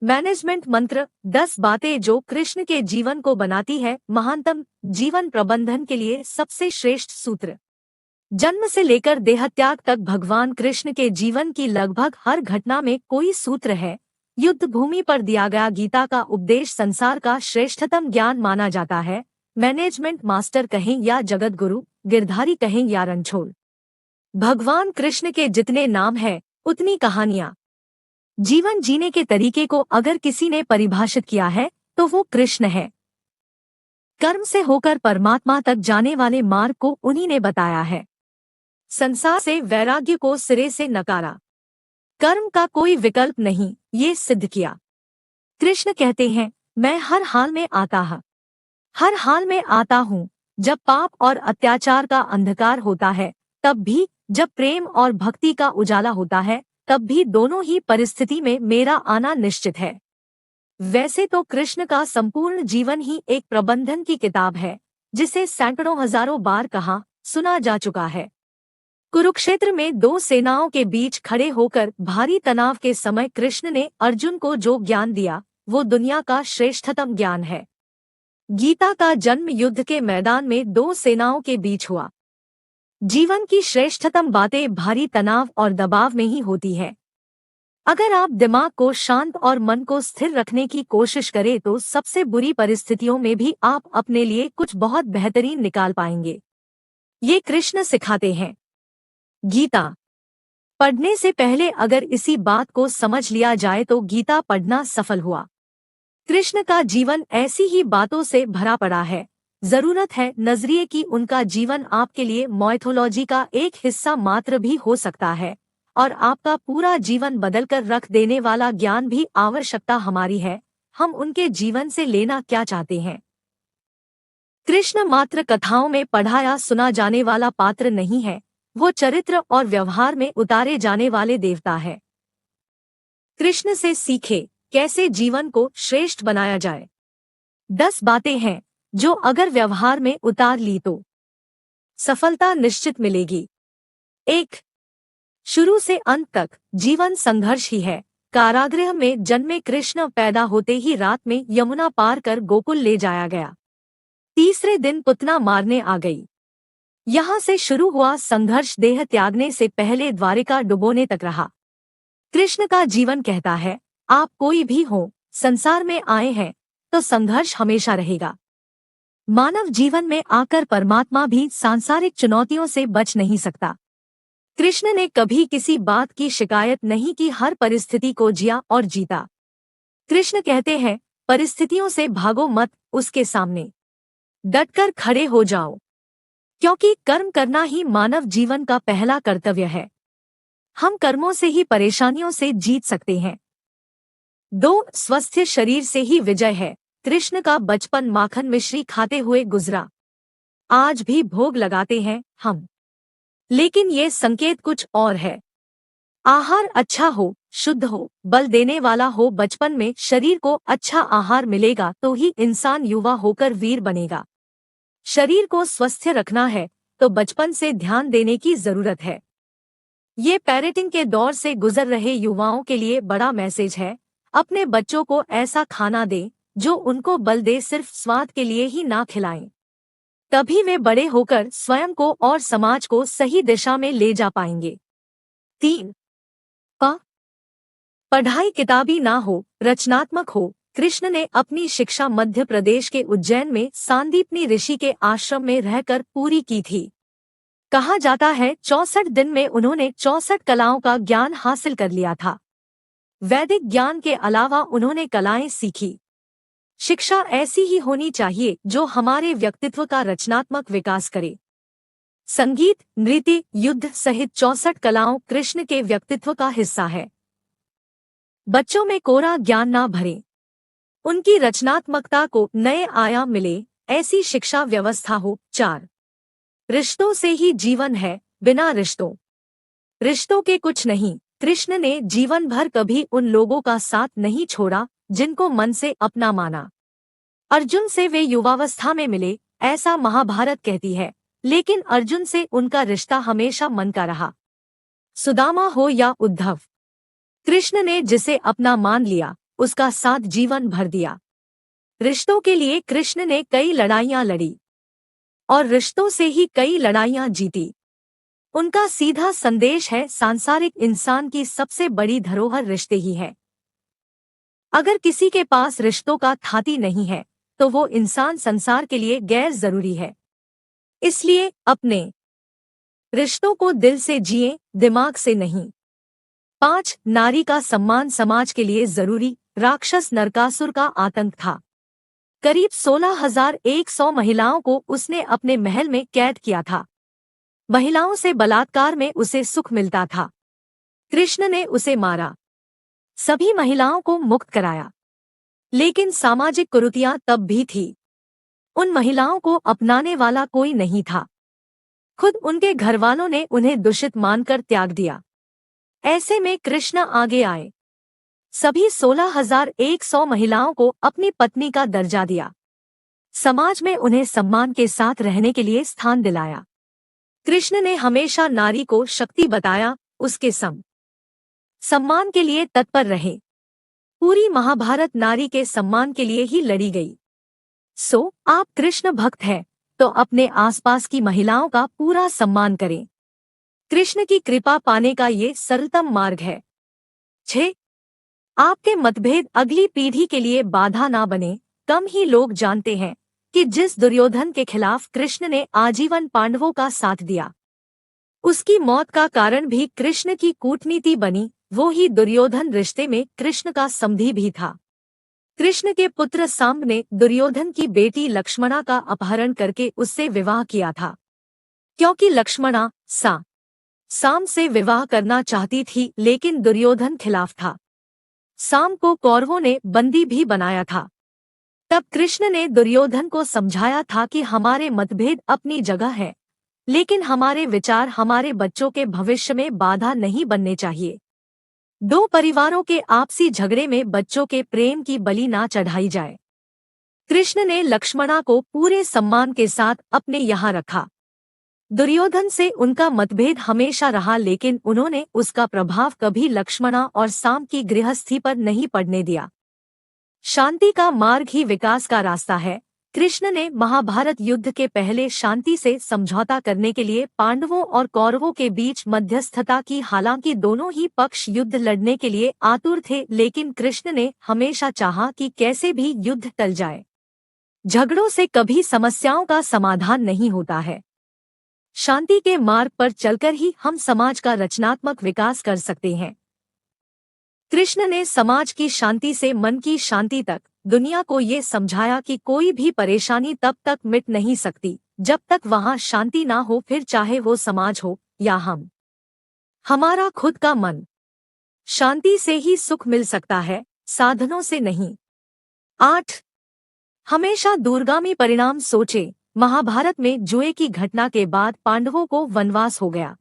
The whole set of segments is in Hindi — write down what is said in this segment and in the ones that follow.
मैनेजमेंट मंत्र 10 बातें जो कृष्ण के जीवन को बनाती है महानतम। जीवन प्रबंधन के लिए सबसे श्रेष्ठ सूत्र। जन्म से लेकर देहत्याग तक भगवान कृष्ण के जीवन की लगभग हर घटना में कोई सूत्र है। युद्ध भूमि पर दिया गया गीता का उपदेश संसार का श्रेष्ठतम ज्ञान माना जाता है। मैनेजमेंट मास्टर कहें या जगत गुरु, गिरधारी कहें या रणछोड़, भगवान कृष्ण के जितने नाम हैं उतनी कहानियां। जीवन जीने के तरीके को अगर किसी ने परिभाषित किया है तो वो कृष्ण है। कर्म से होकर परमात्मा तक जाने वाले मार्ग को उन्हीं ने बताया है। संसार से वैराग्य को सिरे से नकारा, कर्म का कोई विकल्प नहीं, ये सिद्ध किया। कृष्ण कहते हैं, मैं हर हाल में आता हूँ। जब पाप और अत्याचार का अंधकार होता है तब भी, जब प्रेम और भक्ति का उजाला होता है तब भी, दोनों ही परिस्थिति में मेरा आना निश्चित है। वैसे तो कृष्ण का संपूर्ण जीवन ही एक प्रबंधन की किताब है, जिसे सैकड़ों हजारों बार कहा सुना जा चुका है। कुरुक्षेत्र में दो सेनाओं के बीच खड़े होकर भारी तनाव के समय कृष्ण ने अर्जुन को जो ज्ञान दिया वो दुनिया का श्रेष्ठतम ज्ञान है। गीता का जन्म युद्ध के मैदान में दो सेनाओं के बीच हुआ। जीवन की श्रेष्ठतम बातें भारी तनाव और दबाव में ही होती है। अगर आप दिमाग को शांत और मन को स्थिर रखने की कोशिश करें तो सबसे बुरी परिस्थितियों में भी आप अपने लिए कुछ बहुत बेहतरीन निकाल पाएंगे। ये कृष्ण सिखाते हैं। गीता पढ़ने से पहले अगर इसी बात को समझ लिया जाए तो गीता पढ़ना सफल हुआ। कृष्ण का जीवन ऐसी ही बातों से भरा पड़ा है। जरूरत है नजरिए की। उनका जीवन आपके लिए माइथोलॉजी का एक हिस्सा मात्र भी हो सकता है और आपका पूरा जीवन बदलकर रख देने वाला ज्ञान भी। आवश्यकता हमारी है, हम उनके जीवन से लेना क्या चाहते हैं। कृष्ण मात्र कथाओं में पढ़ाया सुना जाने वाला पात्र नहीं है, वो चरित्र और व्यवहार में उतारे जाने वाले देवता है। कृष्ण से सीखे कैसे जीवन को श्रेष्ठ बनाया जाए। 10 बातें हैं जो अगर व्यवहार में उतार ली तो सफलता निश्चित मिलेगी। 1. शुरू से अंत तक जीवन संघर्ष ही है। कारागृह में जन्मे कृष्ण पैदा होते ही रात में यमुना पार कर गोकुल ले जाया गया। तीसरे दिन पुतना मारने आ गई। यहाँ से शुरू हुआ संघर्ष देह त्यागने से पहले द्वारिका डुबोने तक रहा। कृष्ण का जीवन कहता है, आप कोई भी हो, संसार में आए हैं तो संघर्ष हमेशा रहेगा। मानव जीवन में आकर परमात्मा भी सांसारिक चुनौतियों से बच नहीं सकता। कृष्ण ने कभी किसी बात की शिकायत नहीं की, हर परिस्थिति को जिया और जीता। कृष्ण कहते हैं, परिस्थितियों से भागो मत, उसके सामने डटकर खड़े हो जाओ, क्योंकि कर्म करना ही मानव जीवन का पहला कर्तव्य है। हम कर्मों से ही परेशानियों से जीत सकते हैं। 2. स्वस्थ शरीर से ही विजय है। कृष्ण का बचपन माखन मिश्री खाते हुए गुजरा। आज भी भोग लगाते हैं हम, लेकिन ये संकेत कुछ और है। आहार अच्छा हो, शुद्ध हो, बल देने वाला हो। बचपन में शरीर को अच्छा आहार मिलेगा तो ही इंसान युवा होकर वीर बनेगा। शरीर को स्वस्थ रखना है तो बचपन से ध्यान देने की जरूरत है। ये पेरेंटिंग के दौर से गुजर रहे युवाओं के लिए बड़ा मैसेज है। अपने बच्चों को ऐसा खाना दें जो उनको बल दे, सिर्फ स्वाद के लिए ही ना खिलाएं। तभी वे बड़े होकर स्वयं को और समाज को सही दिशा में ले जा पाएंगे। 3. पढ़ाई किताबी ना हो, रचनात्मक हो। कृष्ण ने अपनी शिक्षा मध्य प्रदेश के उज्जैन में सांदीपनी ऋषि के आश्रम में रहकर पूरी की थी। कहा जाता है 64 दिन में उन्होंने 64 कलाओं का ज्ञान हासिल कर लिया था। वैदिक ज्ञान के अलावा उन्होंने कलाएं सीखी। शिक्षा ऐसी ही होनी चाहिए जो हमारे व्यक्तित्व का रचनात्मक विकास करे। संगीत, नृत्य, युद्ध सहित 64 कलाओं कृष्ण के व्यक्तित्व का हिस्सा है। बच्चों में कोरा ज्ञान ना भरें, उनकी रचनात्मकता को नए आयाम मिले, ऐसी शिक्षा व्यवस्था हो। 4. रिश्तों से ही जीवन है, बिना रिश्तों के कुछ नहीं। कृष्ण ने जीवन भर कभी उन लोगों का साथ नहीं छोड़ा जिनको मन से अपना माना। अर्जुन से वे युवावस्था में मिले, ऐसा महाभारत कहती है, लेकिन अर्जुन से उनका रिश्ता हमेशा मन का रहा। सुदामा हो या उद्धव, कृष्ण ने जिसे अपना मान लिया उसका साथ जीवन भर दिया। रिश्तों के लिए कृष्ण ने कई लड़ाइयां लड़ी और रिश्तों से ही कई लड़ाइयां जीती। उनका सीधा संदेश है, सांसारिक इंसान की सबसे बड़ी धरोहर रिश्ते ही है। अगर किसी के पास रिश्तों का थाती नहीं है तो वो इंसान संसार के लिए गैर जरूरी है। इसलिए अपने रिश्तों को दिल से जिए, दिमाग से नहीं। 5. नारी का सम्मान समाज के लिए जरूरी। राक्षस नरकासुर का आतंक था। करीब 16,100 महिलाओं को उसने अपने महल में कैद किया था। महिलाओं से बलात्कार में उसे सुख मिलता था। कृष्ण ने उसे मारा, सभी महिलाओं को मुक्त कराया। लेकिन सामाजिक कुरीतियां तब भी थी। उन महिलाओं को अपनाने वाला कोई नहीं था। खुद उनके घरवालों ने उन्हें दूषित मानकर त्याग दिया। ऐसे में कृष्ण आगे आए, सभी 16,100 महिलाओं को अपनी पत्नी का दर्जा दिया। समाज में उन्हें सम्मान के साथ रहने के लिए स्थान दिलाया। कृष्ण ने हमेशा नारी को शक्ति बताया, उसके सम्मान के लिए तत्पर रहे। पूरी महाभारत नारी के सम्मान के लिए ही लड़ी गई। आप कृष्ण भक्त हैं तो अपने आसपास की महिलाओं का पूरा सम्मान करें। कृष्ण की कृपा पाने का ये सरलतम मार्ग है। 6. आपके मतभेद अगली पीढ़ी के लिए बाधा ना बने। कम ही लोग जानते हैं कि जिस दुर्योधन के खिलाफ कृष्ण ने आजीवन पांडवों का साथ दिया, उसकी मौत का कारण भी कृष्ण की कूटनीति बनी। वो ही दुर्योधन रिश्ते में कृष्ण का समधी भी था। कृष्ण के पुत्र सांब ने दुर्योधन की बेटी लक्ष्मणा का अपहरण करके उससे विवाह किया था, क्योंकि लक्ष्मणा सांब से विवाह करना चाहती थी, लेकिन दुर्योधन खिलाफ था। सांब को कौरवों ने बंदी भी बनाया था। तब कृष्ण ने दुर्योधन को समझाया था कि हमारे मतभेद अपनी जगह है, लेकिन हमारे विचार हमारे बच्चों के भविष्य में बाधा नहीं बनने चाहिए। 2 परिवारों के आपसी झगड़े में बच्चों के प्रेम की बलि ना चढ़ाई जाए। कृष्ण ने लक्ष्मणा को पूरे सम्मान के साथ अपने यहाँ रखा। दुर्योधन से उनका मतभेद हमेशा रहा, लेकिन उन्होंने उसका प्रभाव कभी लक्ष्मणा और सांब की गृहस्थी पर नहीं पड़ने दिया। शांति का मार्ग ही विकास का रास्ता है। कृष्ण ने महाभारत युद्ध के पहले शांति से समझौता करने के लिए पांडवों और कौरवों के बीच मध्यस्थता की। हालांकि दोनों ही पक्ष युद्ध लड़ने के लिए आतुर थे, लेकिन कृष्ण ने हमेशा चाहा कि कैसे भी युद्ध टल जाए। झगड़ों से कभी समस्याओं का समाधान नहीं होता है। शांति के मार्ग पर चलकर ही हम समाज का रचनात्मक विकास कर सकते हैं। कृष्ण ने समाज की शांति से मन की शांति तक दुनिया को ये समझाया कि कोई भी परेशानी तब तक मिट नहीं सकती जब तक वहां शांति ना हो, फिर चाहे वो समाज हो या हमारा खुद का मन। शांति से ही सुख मिल सकता है, साधनों से नहीं। 8. हमेशा दूरगामी परिणाम सोचे। महाभारत में जुए की घटना के बाद पांडवों को वनवास हो गया।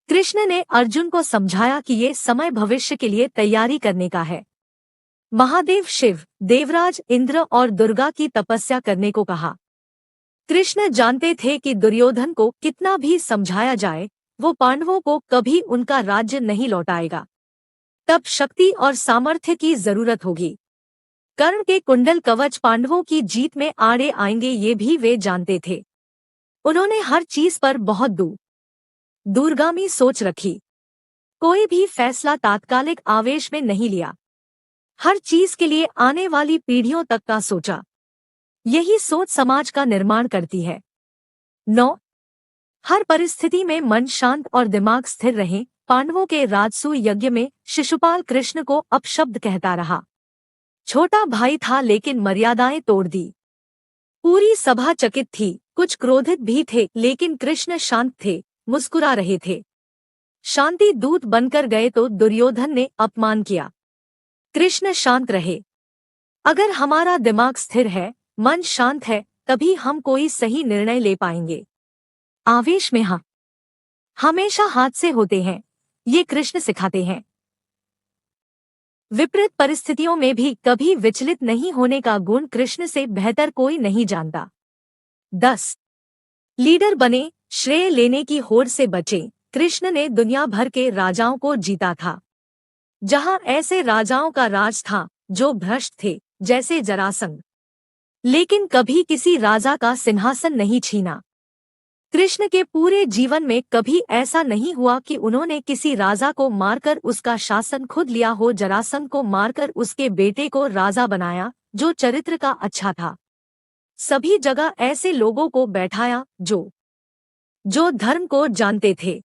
कृष्ण ने अर्जुन को समझाया कि ये समय भविष्य के लिए तैयारी करने का है। महादेव शिव, देवराज इंद्र और दुर्गा की तपस्या करने को कहा। कृष्ण जानते थे कि दुर्योधन को कितना भी समझाया जाए, वो पांडवों को कभी उनका राज्य नहीं लौटाएगा। तब शक्ति और सामर्थ्य की जरूरत होगी। कर्ण के कुंडल कवच पांडवों की जीत में आड़े आएंगे, ये भी वे जानते थे। उन्होंने हर चीज पर बहुत दूरगामी सोच रखी। कोई भी फैसला तात्कालिक आवेश में नहीं लिया। हर चीज के लिए आने वाली पीढ़ियों तक का सोचा। यही सोच समाज का निर्माण करती है। 9. हर परिस्थिति में मन शांत और दिमाग स्थिर रहे। पांडवों के राजसूय यज्ञ में शिशुपाल कृष्ण को अपशब्द कहता रहा। छोटा भाई था लेकिन मर्यादाएं तोड़ दी। पूरी सभा चकित थी, कुछ क्रोधित भी थे, लेकिन कृष्ण शांत थे, मुस्कुरा रहे थे। शांति दूत बनकर गए तो दुर्योधन ने अपमान किया। कृष्ण शांत रहे। अगर हमारा दिमाग स्थिर है, मन शांत है, तभी हम कोई सही निर्णय ले पाएंगे। आवेश में हमेशा हादसे होते हैं, ये कृष्ण सिखाते हैं। विपरीत परिस्थितियों में भी कभी विचलित नहीं होने का गुण कृष्ण से बेहतर कोई नहीं जानता। 10. लीडर बने, श्रेय लेने की होड़ से बचे। कृष्ण ने दुनिया भर के राजाओं को जीता था। जहां ऐसे राजाओं का राज था, जो भ्रष्ट थे, जैसे जरासंध। लेकिन कभी किसी राजा का सिंहासन नहीं छीना। कृष्ण के पूरे जीवन में कभी ऐसा नहीं हुआ कि उन्होंने किसी राजा को मारकर उसका शासन खुद लिया हो। जरासंध को मारकर उसके बेटे को राजा बनाया, जो चरित्र का अच्छा था। सभी जगह ऐसे लोगों को बैठाया जो धर्म को जानते थे।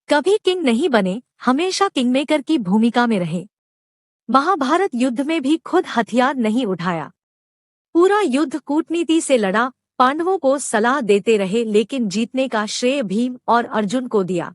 कभी किंग नहीं बने, हमेशा किंगमेकर की भूमिका में रहे। महाभारत युद्ध में भी खुद हथियार नहीं उठाया। पूरा युद्ध कूटनीति से लड़ा, पांडवों को सलाह देते रहे, लेकिन जीतने का श्रेय भीम और अर्जुन को दिया।